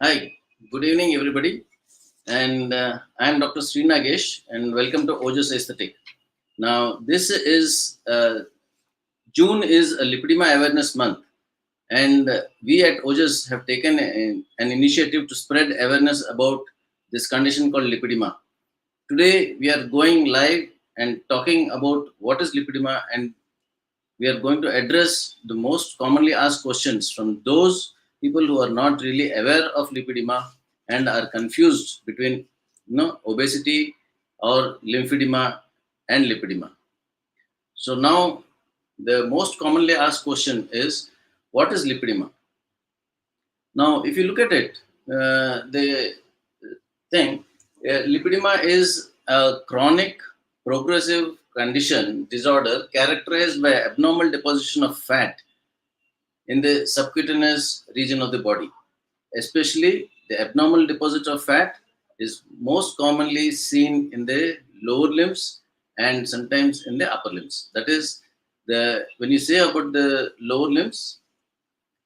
Hi, good evening, everybody. And I am Dr. Srinagesh, and welcome to Ojas Aesthetic. Now, this is June is a Lipidima Awareness Month, and we at Ojas have taken an initiative to spread awareness about this condition called lipidema. Today, we are going live and talking about what is lipidema, and we are going to address the most commonly asked questions from those people who are not really aware of lipedema and are confused between obesity or lymphedema and lipedema. So now the most commonly asked question is, what is lipedema? Now if you look at it, the thing, lipedema is a chronic progressive condition disorder characterized by abnormal deposition of fat in the subcutaneous region of the body. Especially the abnormal deposit of fat is most commonly seen in the lower limbs and sometimes in the upper limbs. That is, the when you say about the lower limbs,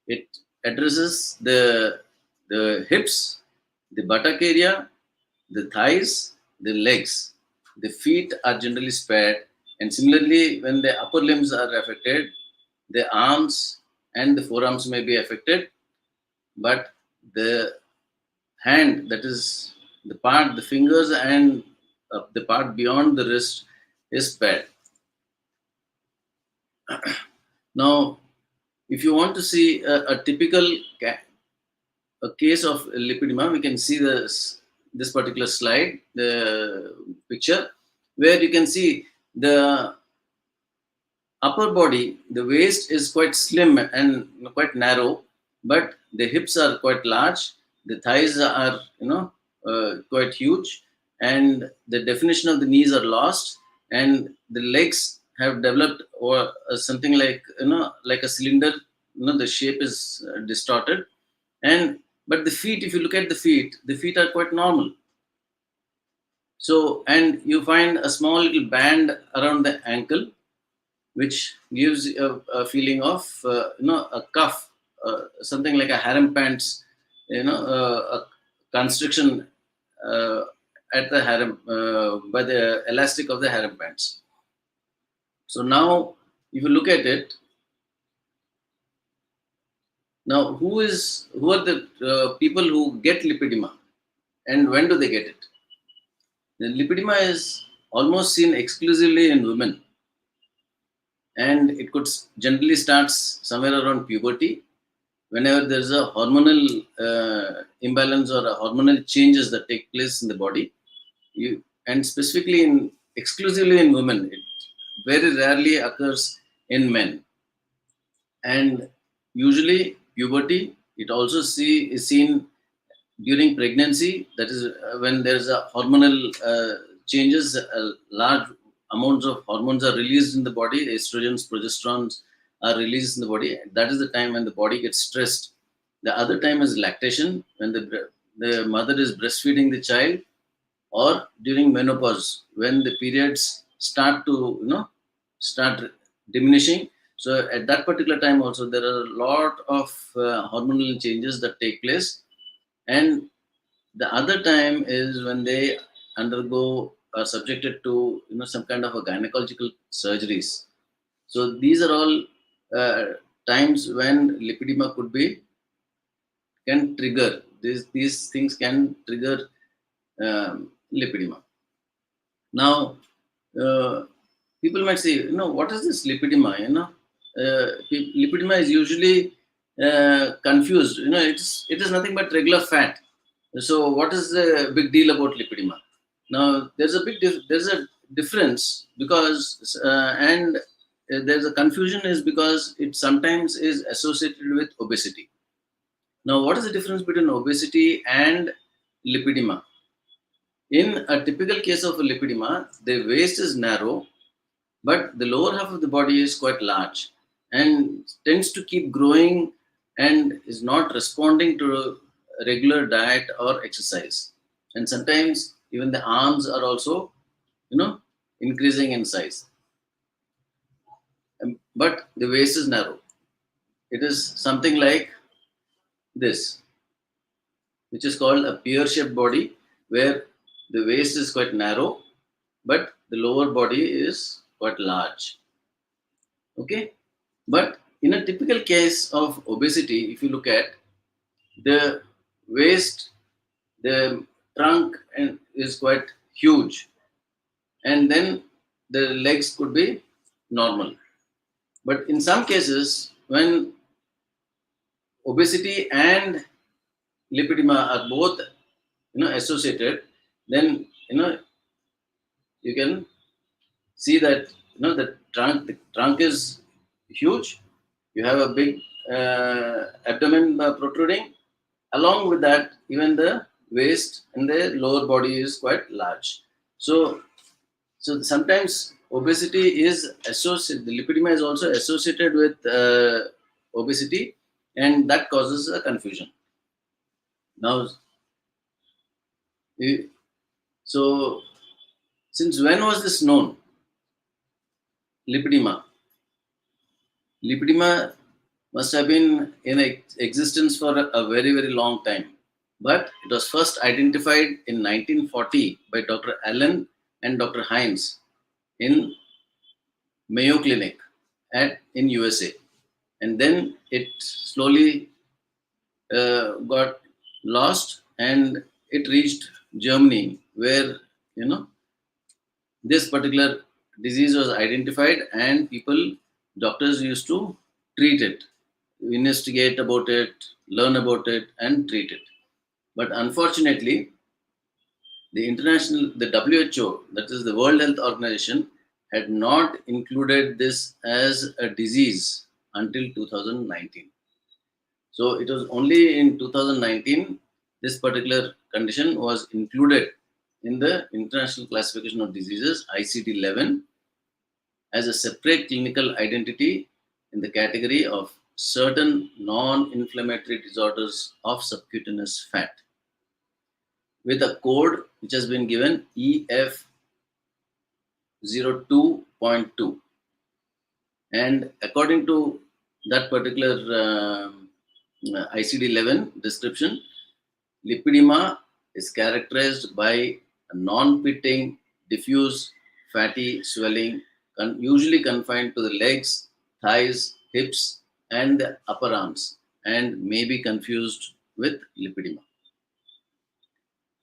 it addresses the hips, the buttock area, the thighs, the legs. The feet are generally spared, and similarly, when the upper limbs are affected, the arms and the forearms may be affected, but the hand, that is the fingers and the part beyond the wrist, is spared. Now, if you want to see a typical a case of lipedema, we can see this particular slide, the picture, where you can see the upper body, the waist is quite slim and quite narrow, but the hips are quite large. The thighs are, quite huge, and the definition of the knees are lost, and the legs have developed or something like like a cylinder. The shape is distorted, and but the feet, if you look at the feet are quite normal. So, and you find a small little band around the ankle, which gives a feeling of a cuff, something like a harem pants, a constriction uh, at the harem by the elastic of the harem pants. So now, if you look at it, now who are the people who get lipedema, and when do they get it? The lipedema is almost seen exclusively in women, and it could generally starts somewhere around puberty, whenever there's a hormonal imbalance or a hormonal changes that take place in the body. And specifically in exclusively in women, it very rarely occurs in men. And usually puberty, it also is seen during pregnancy. That is when there's a hormonal changes, large amounts of hormones are released in the body, estrogens, progesterones are released in the body. That is the time when the body gets stressed. The other time is lactation, when the mother is breastfeeding the child, or during menopause, when the periods start to start diminishing. So at that particular time also there are a lot of hormonal changes that take place. And the other time is when they undergo are subjected to some kind of a gynecological surgeries. So these are all uh, times when lipedema can trigger. These things can trigger lipedema. Now, people might say, what is this lipedema? Lipedema is usually confused. It is nothing but regular fat. So, what is the big deal about lipedema? Now, there's a difference because and there's a confusion is because it sometimes is associated with obesity. Now, what is the difference between obesity and lipedema? In a typical case of a lipedema, the waist is narrow, but the lower half of the body is quite large and tends to keep growing and is not responding to regular diet or exercise. And sometimes even the arms are also, increasing in size. But the waist is narrow. It is something like this. which is called a pear-shaped body, where the waist is quite narrow, but the lower body is quite large. Okay, but in a typical case of obesity, if you look at the waist, the trunk and is quite huge, and then the legs could be normal. But in some cases, when obesity and lipedema are both associated, then you can see that the trunk is huge. You have a big abdomen protruding. Along with that, even the waist and the lower body is quite large. So sometimes obesity is associated. The lipedema is also associated with obesity, and that causes a confusion. Now, you- so since when was this known? Lipedema. Lipedema must have been in existence for a very, very long time. But it was first identified in 1940 by Dr. Allen and Dr. Hines in Mayo Clinic in USA. And then it slowly got lost and it reached Germany, where this particular disease was identified, and doctors used to treat it, investigate about it, learn about it, and treat it. But unfortunately, the WHO, that is the World Health Organization, had not included this as a disease until 2019. So it was only in 2019 this particular condition was included in the International Classification of Diseases ICD-11 as a separate clinical identity in the category of certain non-inflammatory disorders of subcutaneous fat, with a code which has been given EF02.2. And according to that particular ICD-11 description, lipedema is characterized by a non-pitting, diffuse, fatty swelling, usually confined to the legs, thighs, hips, and the upper arms, and may be confused with lipedema.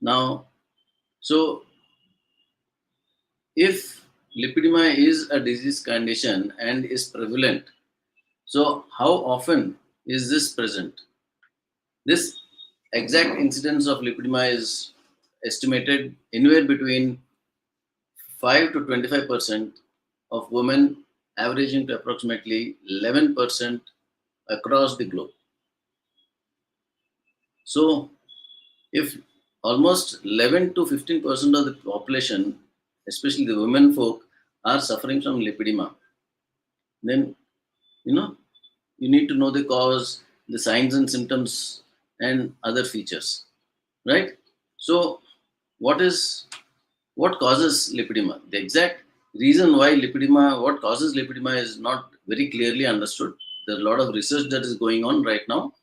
Now, so if lipedema is a disease condition and is prevalent, so how often is this present? This exact incidence of lipedema is estimated anywhere between 5 to 25% of women, averaging to approximately 11% across the globe. So, if almost 11 to 15% of the population, especially the women folk, are suffering from lipedema, then you need to know the cause, the signs and symptoms, and other features, right? So, what causes lipedema? The exact reason why what causes lipedema is not very clearly understood. There's a lot of research that is going on right now,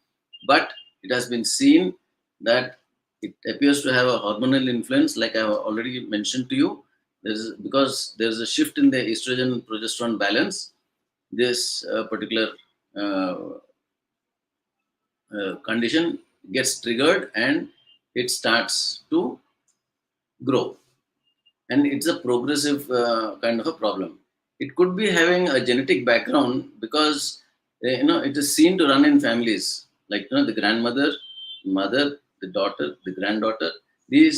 but it has been seen that it appears to have a hormonal influence, like I have already mentioned to you. Because there's a shift in the estrogen progesterone balance, this particular condition gets triggered and it starts to grow, and it's a progressive kind of a problem. It could be having a genetic background because it is seen to run in families, like the grandmother, mother, the daughter, the granddaughter. It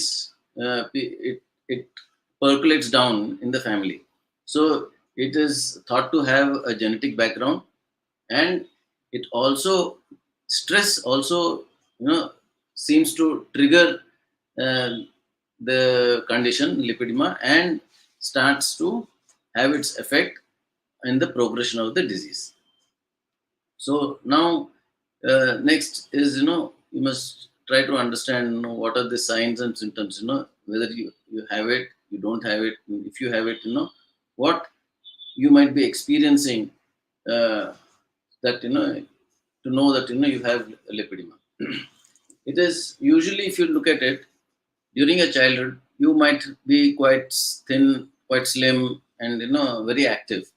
percolates down in the family, so it is thought to have a genetic background. And it also stress also seems to trigger uh, the condition lipedema and starts to have its effect in the progression of the disease. So now next is you must try to understand what are the signs and symptoms, whether you have it, you don't have it. If you have it, what you might be experiencing, that to know that you have lipedema. It is usually, if you look at it, during your childhood, you might be quite thin, quite slim, and very active.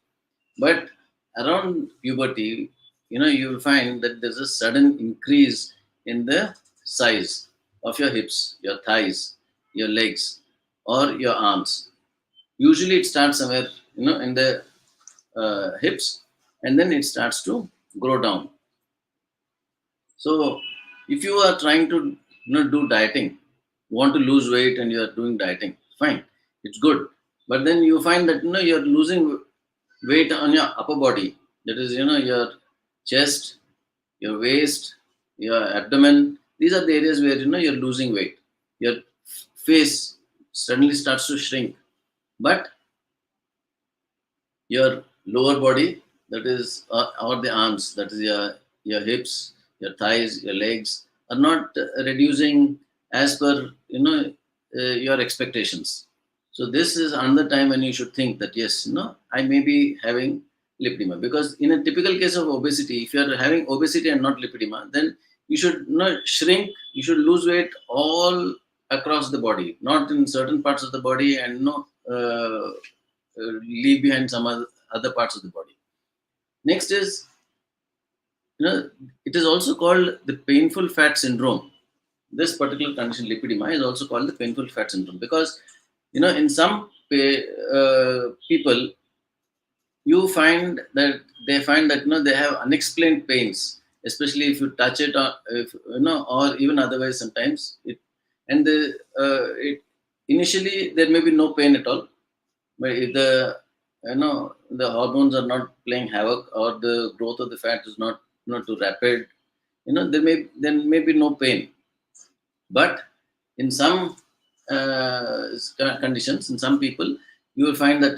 But around puberty, you will find that there's a sudden increase in the size of your hips, your thighs, your legs, or your arms. Usually, it starts somewhere, in the hips, and then it starts to grow down. So, if you are trying to do dieting, want to lose weight, and you are doing dieting, fine, it's good. But then you find that you're losing weight on your upper body. That is, your chest, your waist, your abdomen. These are the areas where you're losing weight. Your face suddenly starts to shrink, but your lower body, that is, or the arms, that is your hips, your thighs, your legs, are not reducing as per your expectations. So this is another time when you should think that yes, I may be having lipedema, because in a typical case of obesity, if you are having obesity and not lipedema, then you should not shrink, you should lose weight all across the body, not in certain parts of the body, and leave behind some other parts of the body. Next is, it is also called the painful fat syndrome. This particular condition, lipedema, is also called the painful fat syndrome, because in some people, you find that they have unexplained pains, especially if you touch it, or if, or even otherwise sometimes and the it initially there may be no pain at all, but if the hormones are not playing havoc, or the growth of the fat is not too rapid, there may be no pain. But in some conditions, in some people, you will find that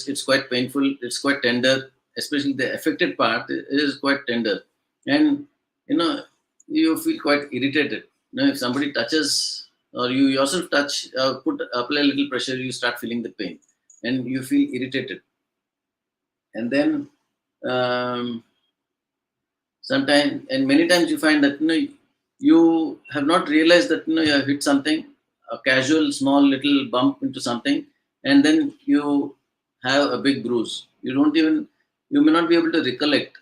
it's quite painful, it's quite tender, especially the affected part is quite tender, and you know you feel quite irritated. If somebody touches, or you yourself touch, apply a little pressure, you start feeling the pain, and you feel irritated. And then sometimes, and many times, you find that you have not realized that you have hit something, a casual small little bump into something, and then you have a big bruise. You may not be able to recollect,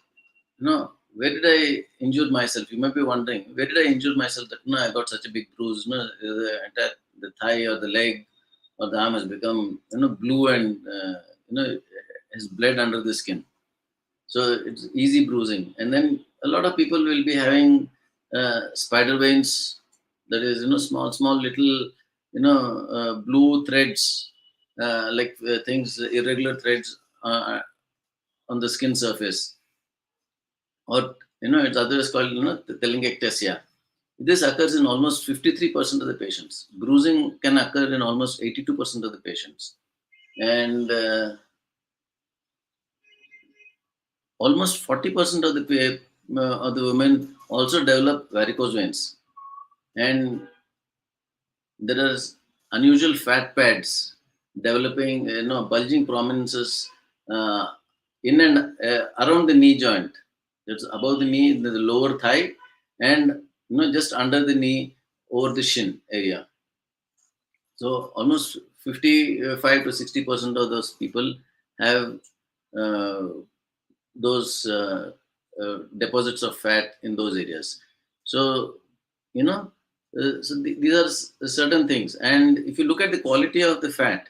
where did I injure myself. You might be wondering, where did I injure myself that I got such a big bruise. The thigh or the leg or the arm has become blue, and has bled under the skin. So it's easy bruising. And then a lot of people will be having spider veins, that is small little blue threads, like things, irregular threads on the skin surface, or it's otherwise called the telangiectasia. This occurs in almost 53% of the patients. Bruising can occur in almost 82% of the patients, and almost 40% of the women also develop varicose veins, and there are unusual fat pads developing, bulging prominences uh, in and around the knee joint. That's above the knee, the lower thigh, and just under the knee, over the shin area. So almost 55 to 60% of those people have uh, those deposits of fat in those areas. So these are certain things. And if you look at the quality of the fat,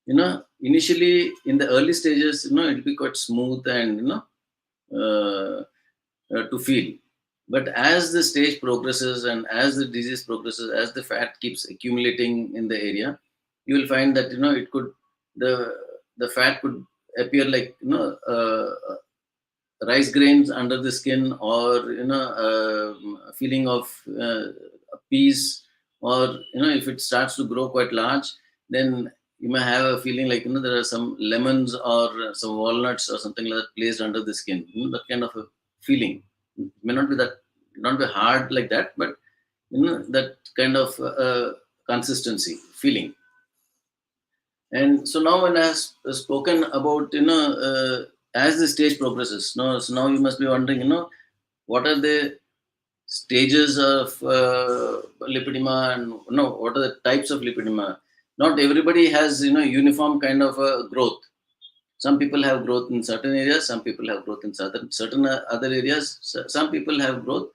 initially in the early stages, it'll be quite smooth and to feel. But as the stage progresses, and as the disease progresses, as the fat keeps accumulating in the area, you will find that the the fat could appear like rice grains under the skin, or a feeling of peace, or if it starts to grow quite large, then you may have a feeling like there are some lemons or some walnuts or something like that placed under the skin. That kind of a feeling. It may not be that, not be hard like that, but that kind of consistency feeling. And so now, when I have spoken about as the stage progresses, so now you must be wondering, what are the stages of lipedema, and what are the types of lipedema. Not everybody has uniform kind of growth. Some people have growth in certain areas, some people have growth in certain other areas. Some people have growth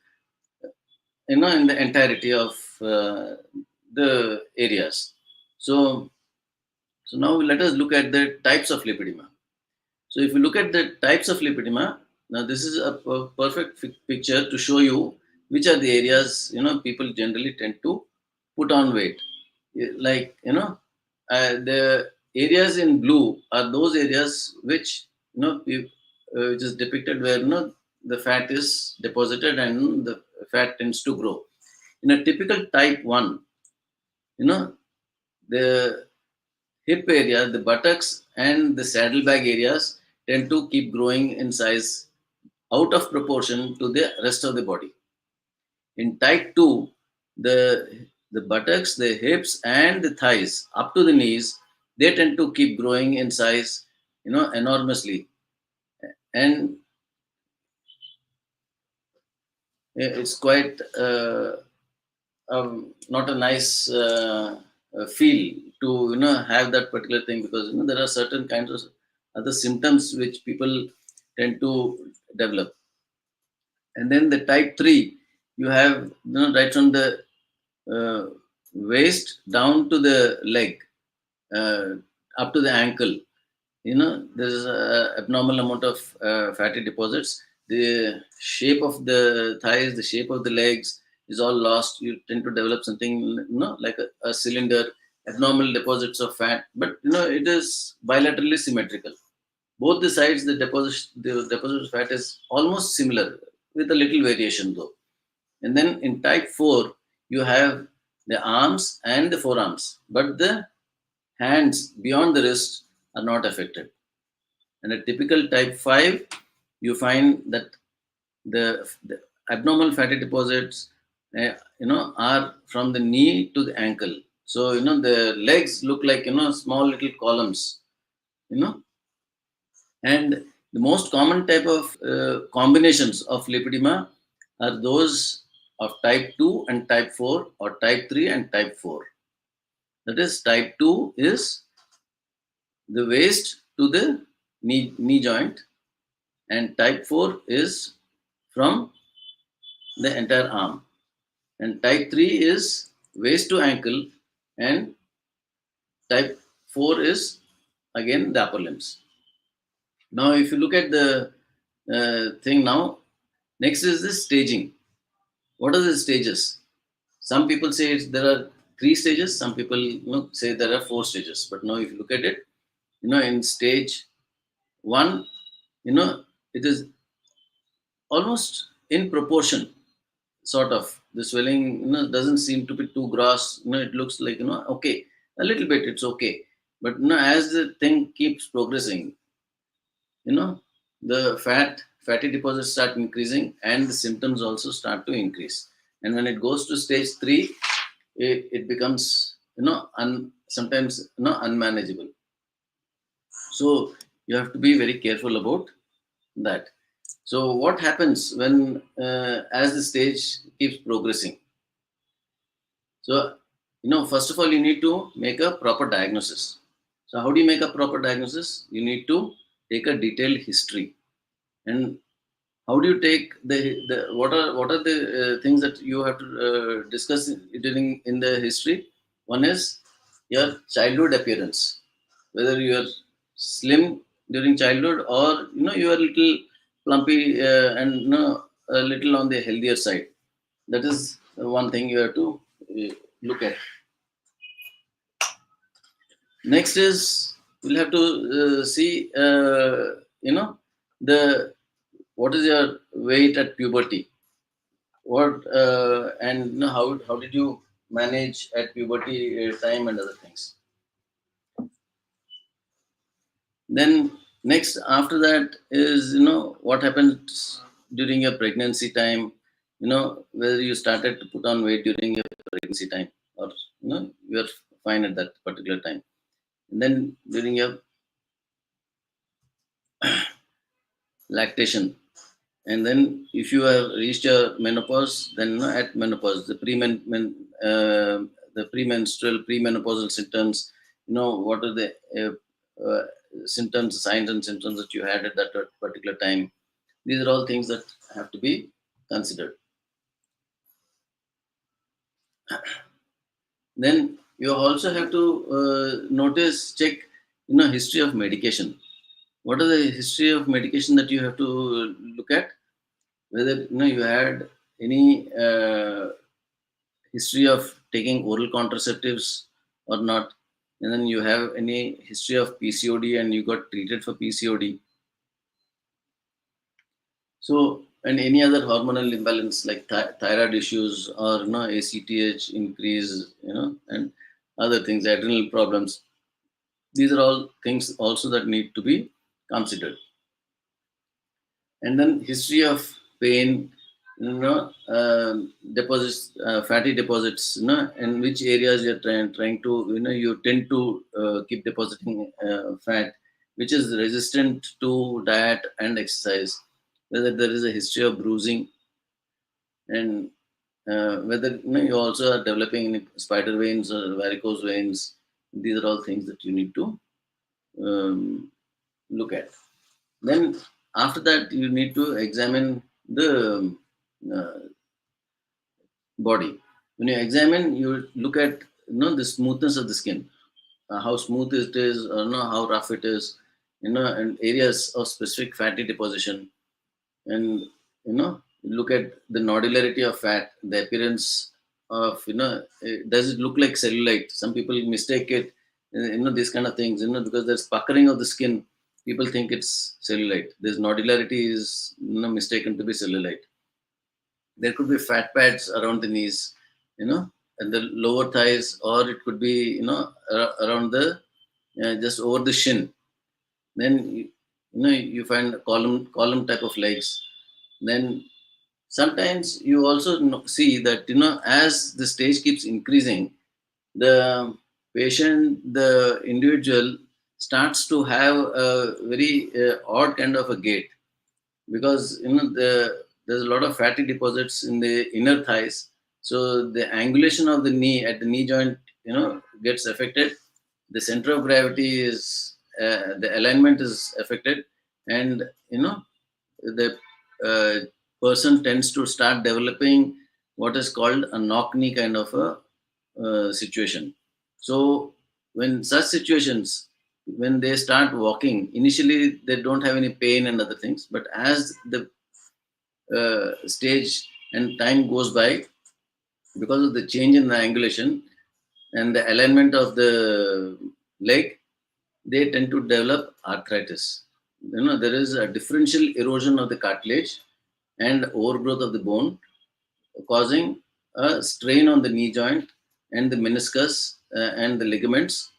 in the entirety of the areas. So now let us look at the types of lipedema. So if you look at the types of lipedema, now this is a perfect picture to show you which are the areas people generally tend to put on weight. Like the areas in blue are those areas which which is depicted where the fat is deposited and the fat tends to grow. In a typical type 1, you know the hip area, the buttocks and the saddlebag areas tend to keep growing in size out of proportion to the rest of the body. In type 2, the buttocks, the hips and the thighs up to the knees, they tend to keep growing in size, enormously. And it's quite not a nice feel to have that particular thing, because there are certain kinds of other symptoms which people tend to develop. And then the type 3, you have right from the uh, waist down to the leg, uh, up to the ankle. There's a abnormal amount of fatty deposits. The shape of the thighs, the shape of the legs is all lost. You tend to develop something like a cylinder, abnormal deposits of fat, but it is bilaterally symmetrical. Both the sides, the deposit of fat is almost similar with a little variation though. And then in type 4, you have the arms and the forearms, but the hands beyond the wrist are not affected. And a typical type 5, you find that the abnormal fatty deposits, are from the knee to the ankle. So, the legs look like, small little columns, you know. And the most common type of combinations of lipedema are those of type 2 and type 4, or type 3 and type 4. That is, type 2 is the waist to the knee joint, and type 4 is from the entire arm, and type 3 is waist to ankle, and type 4 is again the upper limbs. Now if you look at the thing now, next is the staging. What are the stages? Some people say there are 3 stages, some people say there are 4 stages. But now if you look at it, in stage 1, it is almost in proportion, sort of. The swelling doesn't seem to be too gross. It looks like okay, a little bit, it's okay. But as the thing keeps progressing, the fatty deposits start increasing, and the symptoms also start to increase. And when it goes to stage 3, it becomes sometimes unmanageable. So you have to be very careful about that. So what happens when as the stage keeps progressing? So first of all, you need to make a proper diagnosis. So how do you make a proper diagnosis? You need to take a detailed history. And how do you take the what are the things that you have to discuss during in the history? One is your childhood appearance, whether you are slim during childhood, or you are little plumpy, and a little on the healthier side. That is one thing you have to look at. Next is, we'll have to see the what is your weight at puberty, what and how did you manage at puberty time, and other things. Then next after that is what happens during your pregnancy time, whether you started to put on weight during your pregnancy time, or you are fine at that particular time. And then during your lactation, And then if you have reached your menopause, then at menopause, the premenstrual, premenopausal symptoms, what are the uh, symptoms, signs and symptoms that you had at that particular time. These are all things that have to be considered. Then you also have to check, history of medication. What are the history of medication that you have to look at? Whether you had any history of taking oral contraceptives or not, and then you have any history of PCOD and you got treated for PCOD. So, and any other hormonal imbalance like thyroid issues or ACTH increase, and other things, adrenal problems. These are all things also that need to be considered. And then history of pain, deposits, fatty deposits, in which areas you're trying to, you tend to keep depositing fat, which is resistant to diet and exercise, whether there is a history of bruising, and whether you also are developing any spider veins or varicose veins. These are all things that you need to um, look at. Then after that, you need to examine the uh, body. When you examine, you look at the smoothness of the skin, how smooth it is, or how rough it is, and areas of specific fatty deposition, and look at the nodularity of fat, the appearance of does it look like cellulite? Some people mistake it, these kind of things, because there's puckering of the skin. People think it's cellulite. This nodularity is mistaken to be cellulite. There could be fat pads around the knees, and the lower thighs, or it could be around the just over the shin. Then you find column type of legs. Then sometimes you also see that as the stage keeps increasing, the the individual starts to have a very odd kind of a gait, because there's a lot of fatty deposits in the inner thighs. So the angulation of the knee at the knee joint gets affected. The center of gravity is the alignment is affected, and the uh, person tends to start developing what is called a knock knee kind of a situation. So when such situations, when they start walking, initially they don't have any pain and other things, but as the stage and time goes by, because of the change in the angulation and the alignment of the leg, they tend to develop arthritis. There is a differential erosion of the cartilage and overgrowth of the bone, causing a strain on the knee joint and the meniscus and the ligaments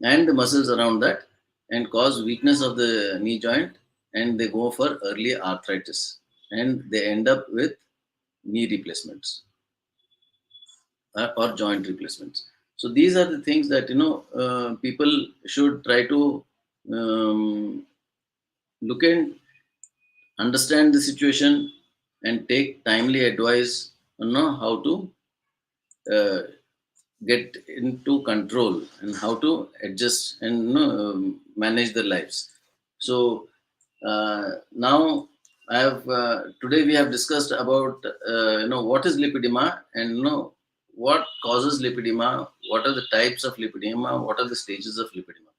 and the muscles around that, and cause weakness of the knee joint, and they go for early arthritis, and they end up with knee replacements or joint replacements. So these are the things that people should try to um, look and understand the situation and take timely advice on how to uh, get into control and how to adjust and manage their lives. So now I have today we have discussed about what is lipedema, and what causes lipedema, what are the types of lipedema, what are the stages of lipedema.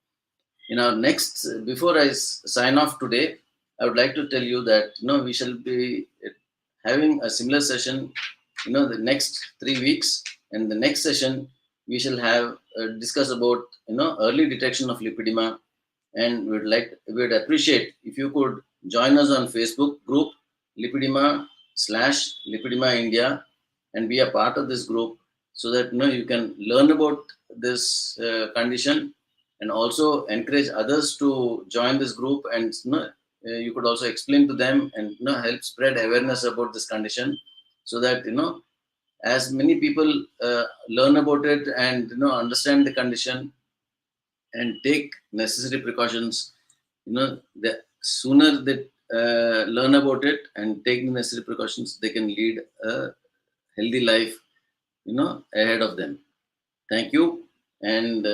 In our next, before I sign off today, I would like to tell you that we shall be having a similar session the next 3 weeks, and the next session we shall have discuss about early detection of lipedema, and we'd appreciate if you could join us on Facebook group Lipidima/Lipidima India, and be a part of this group, so that you can learn about this condition, and also encourage others to join this group, and you could also explain to them and help spread awareness about this condition, so that as many people learn about it and understand the condition and take necessary precautions, the sooner that learn about it and take the necessary precautions, they can lead a healthy life, ahead of them. Thank you, and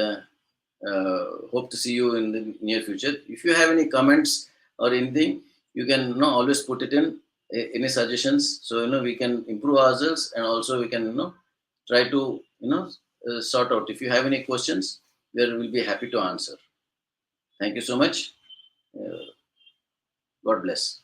hope to see you in the near future. If you have any comments or anything, you can always put it in, any suggestions, so we can improve ourselves, and also we can try to sort out. If you have any questions, we will be happy to answer. Thank you so much. God bless.